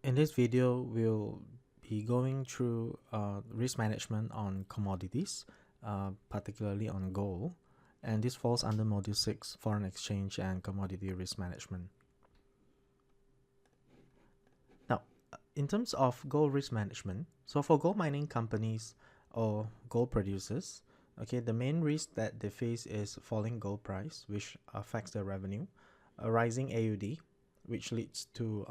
In this video, we'll be going through risk management on commodities, particularly on gold, and this falls under Module 6, Foreign Exchange and Commodity Risk Management. Now, in terms of gold risk management, so for gold mining companies or gold producers, okay, the main risk that they face is falling gold price, which affects their revenue, a rising AUD, which leads to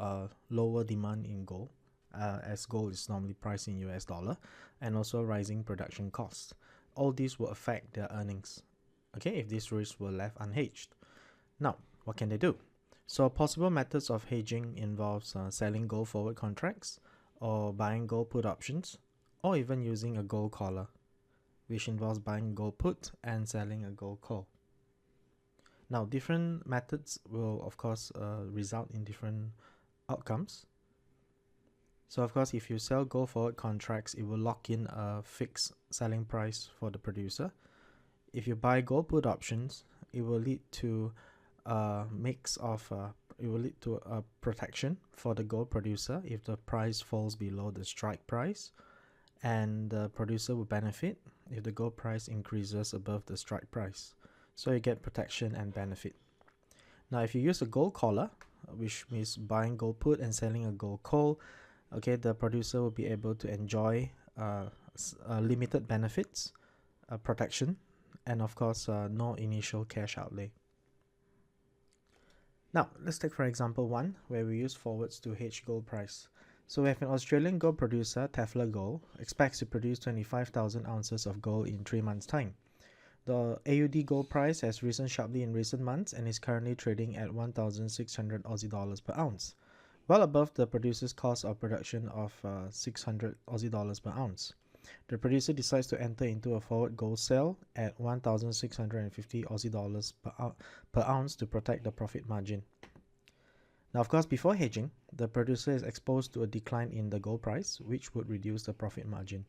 lower demand in gold, as gold is normally priced in US dollar, and also rising production costs. All these will affect their earnings, okay, if these risks were left unhedged. Now, what can they do? So possible methods of hedging involves selling gold forward contracts, or buying gold put options, or even using a gold collar, which involves buying gold put and selling a gold call. Now, different methods will, of course, result in different outcomes. So, of course, if you sell gold forward contracts, it will lock in a fixed selling price for the producer. If you buy gold put options, it will lead to a mix of, it will lead to a protection for the gold producer if the price falls below the strike price, and the producer will benefit if the gold price increases above the strike price. So you get protection and benefit. Now, if you use a gold collar, which means buying gold put and selling a gold call, okay, the producer will be able to enjoy limited benefits, protection, and of course, no initial cash outlay. Now, let's take for example one where we use forwards to hedge gold price. So we have an Australian gold producer, Tefler Gold, expects to produce 25,000 ounces of gold in 3 months' time. The AUD gold price has risen sharply in recent months and is currently trading at 1,600 Aussie dollars per ounce, well above the producer's cost of production of 600 Aussie dollars per ounce. The producer decides to enter into a forward gold sale at 1,650 Aussie dollars per ounce to protect the profit margin. Now, of course, before hedging, the producer is exposed to a decline in the gold price, which would reduce the profit margin.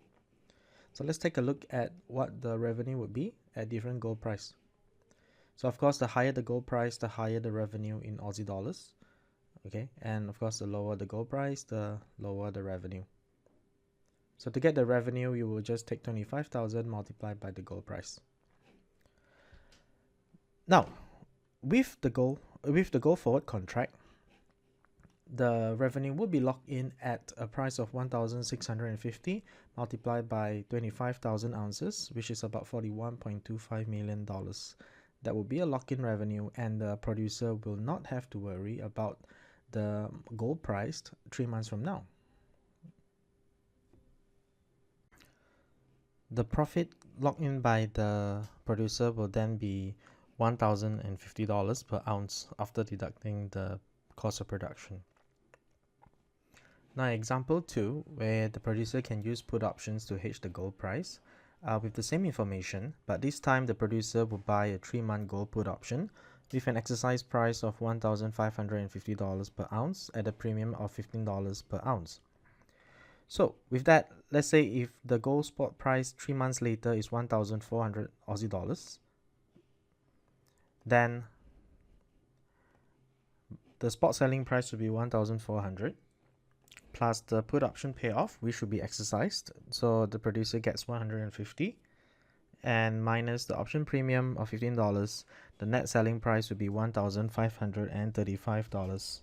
So let's take a look at what the revenue would be at different gold price. So of course, the higher the gold price, the higher the revenue in Aussie dollars. Okay, and of course, the lower the gold price, the lower the revenue. So to get the revenue, you will just take 25,000 multiplied by the gold price. Now, with the gold forward contract, the revenue will be locked in at a price of 1,650 multiplied by 25,000 ounces, which is about $41.25 million. That will be a lock-in revenue, and the producer will not have to worry about the gold price 3 months from now. The profit locked in by the producer will then be $1,050 per ounce after deducting the cost of production. Now, example 2, where the producer can use put options to hedge the gold price with the same information, but this time the producer will buy a 3-month gold put option with an exercise price of $1,550 per ounce at a premium of $15 per ounce. So with that, let's say if the gold spot price 3 months later is 1,400 Aussie dollars, then the spot selling price will be 1,400 plus the put option payoff, which should be exercised. So the producer gets 150, and minus the option premium of $15, the net selling price would be $1,535.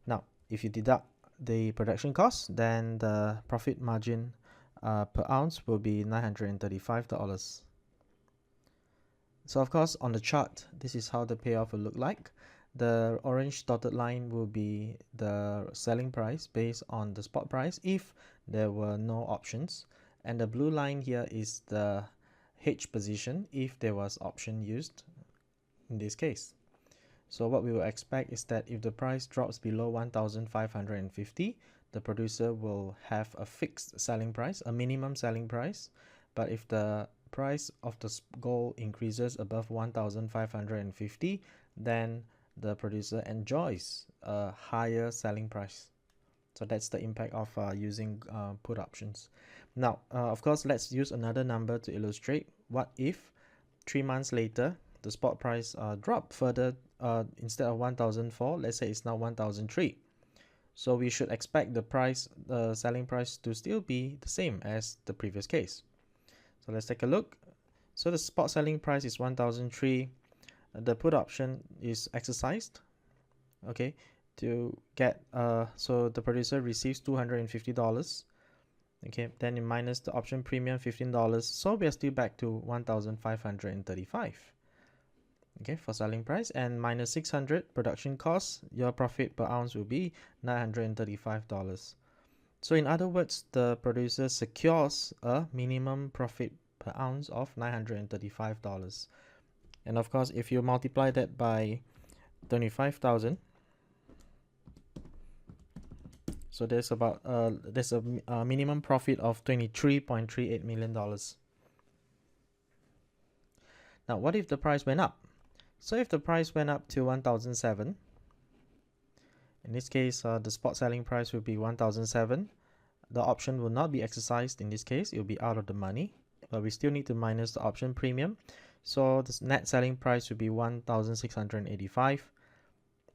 Now, if you deduct the production cost, then the profit margin per ounce will be $935. So of course, on the chart, this is how the payoff will look like. The orange dotted line will be the selling price based on the spot price if there were no options, and the blue line here is the hedge position if there was option used in this case. So what we will expect is that if the price drops below 1,550, the producer will have a fixed selling price, a minimum selling price. But if the price of the gold increases above 1,550, then the producer enjoys a higher selling price. So that's the impact of using put options. Now, of course, let's use another number to illustrate. What if 3 months later the spot price drop further, instead of 1,004, let's say it's now 1,003. So we should expect the selling price to still be the same as the previous case. So let's take a look. So the spot selling price is 1,003. The put option is exercised, okay, to get so the producer receives $250. Okay, then you minus the option premium $15, so we are still back to 1,535. Okay, for selling price, and minus 600 production costs, your profit per ounce will be $935. So in other words, the producer secures a minimum profit per ounce of $935. And of course, if you multiply that by 25,000, so there's about there's a minimum profit of $23.38 million. Now, what if the price went up? So if the price went up to 1,007, in this case, the spot selling price will be 1,007. The option will not be exercised in this case. It will be out of the money, but we still need to minus the option premium. So the net selling price will be 1,685.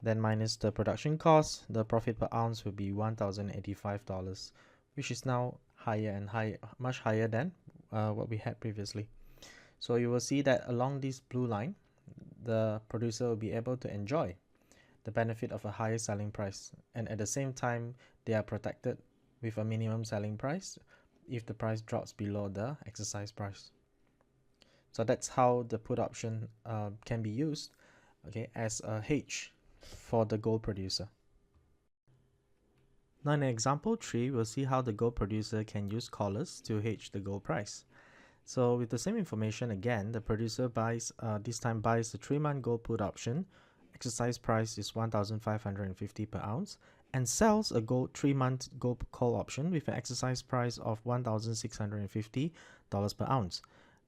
Then minus the production cost, the profit per ounce will be $1,085, which is now higher and higher, much higher than what we had previously. So you will see that along this blue line, the producer will be able to enjoy the benefit of a higher selling price, and at the same time, they are protected with a minimum selling price if the price drops below the exercise price. So that's how the put option can be used, okay, as a hedge for the gold producer. Now in example 3, we'll see how the gold producer can use collars to hedge the gold price. So with the same information again, the producer buys this time buys the 3-month gold put option. Exercise price is 1,550 per ounce, and sells a 3-month gold call option with an exercise price of $1,650 per ounce.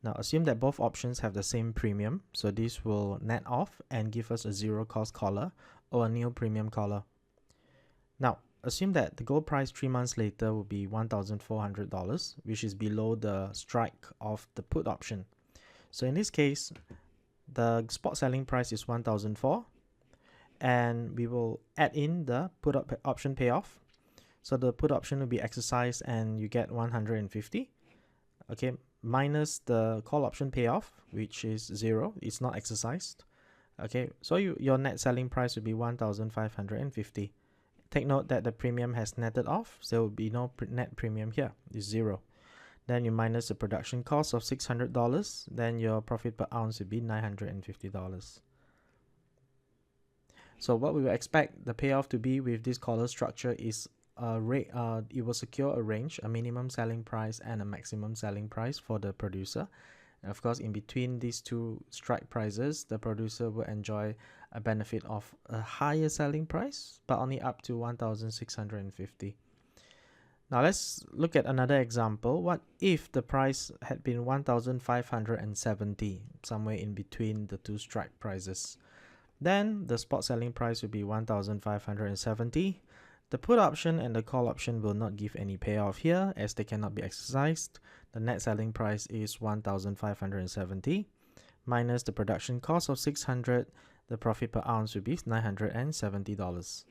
Now assume that both options have the same premium, so this will net off and give us a zero cost collar or a new premium collar. Now assume that the gold price 3 months later will be $1,400, which is below the strike of the put option. So in this case, the spot selling price is 1,004, and we will add in the put option payoff. So the put option will be exercised and you get 150, okay, minus the call option payoff, which is 0, it's not exercised. Okay, so your net selling price will be 1,550. Take note that the premium has netted off, so there will be no net premium here, it's 0. Then you minus the production cost of $600, then your profit per ounce will be $950. So what we will expect the payoff to be with this collar structure is it will secure a range, a minimum selling price and a maximum selling price for the producer. And of course, in between these two strike prices, the producer will enjoy a benefit of a higher selling price, but only up to 1,650. Now let's look at another example. What if the price had been 1,570, somewhere in between the two strike prices? Then the spot selling price will be 1,570. The put option and the call option will not give any payoff here as they cannot be exercised. The net selling price is 1,570 minus the production cost of 600. The profit per ounce will be $970.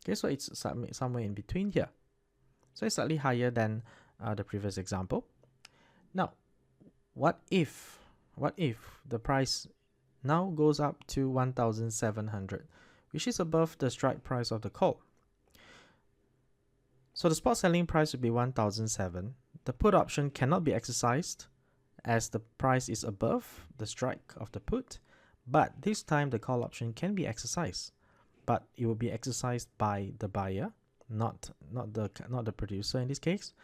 Okay, so it's somewhere in between here. So it's slightly higher than the previous example. Now, what if the price now goes up to 1,700, which is above the strike price of the call? So the spot selling price will be 1,007. The put option cannot be exercised as the price is above the strike of the put, but this time the call option can be exercised, but it will be exercised by the buyer, not the producer in this case.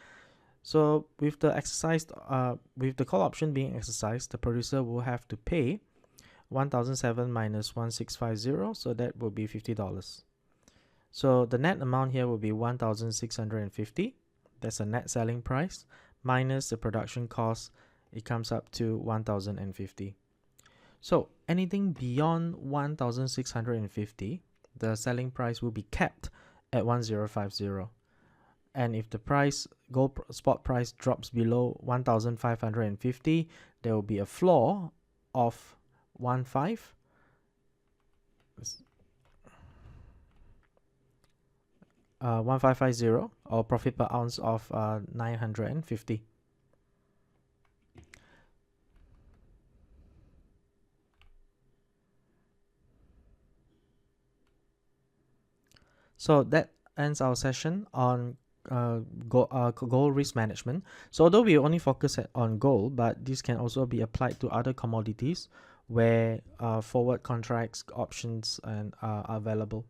So with the call option being exercised, the producer will have to pay 1,007 minus 1,650, so that will be $50. So the net amount here will be 1,650. That's a net selling price minus the production cost. It comes up to 1,050. So anything beyond 1,650, the selling price will be capped at 1,050. And if the gold spot price drops below 1,550, there will be a floor of 1,500. 1550, or profit per ounce of 950. So that ends our session on gold risk management. So although we only focus on gold, but this can also be applied to other commodities where forward contracts, options, and are available.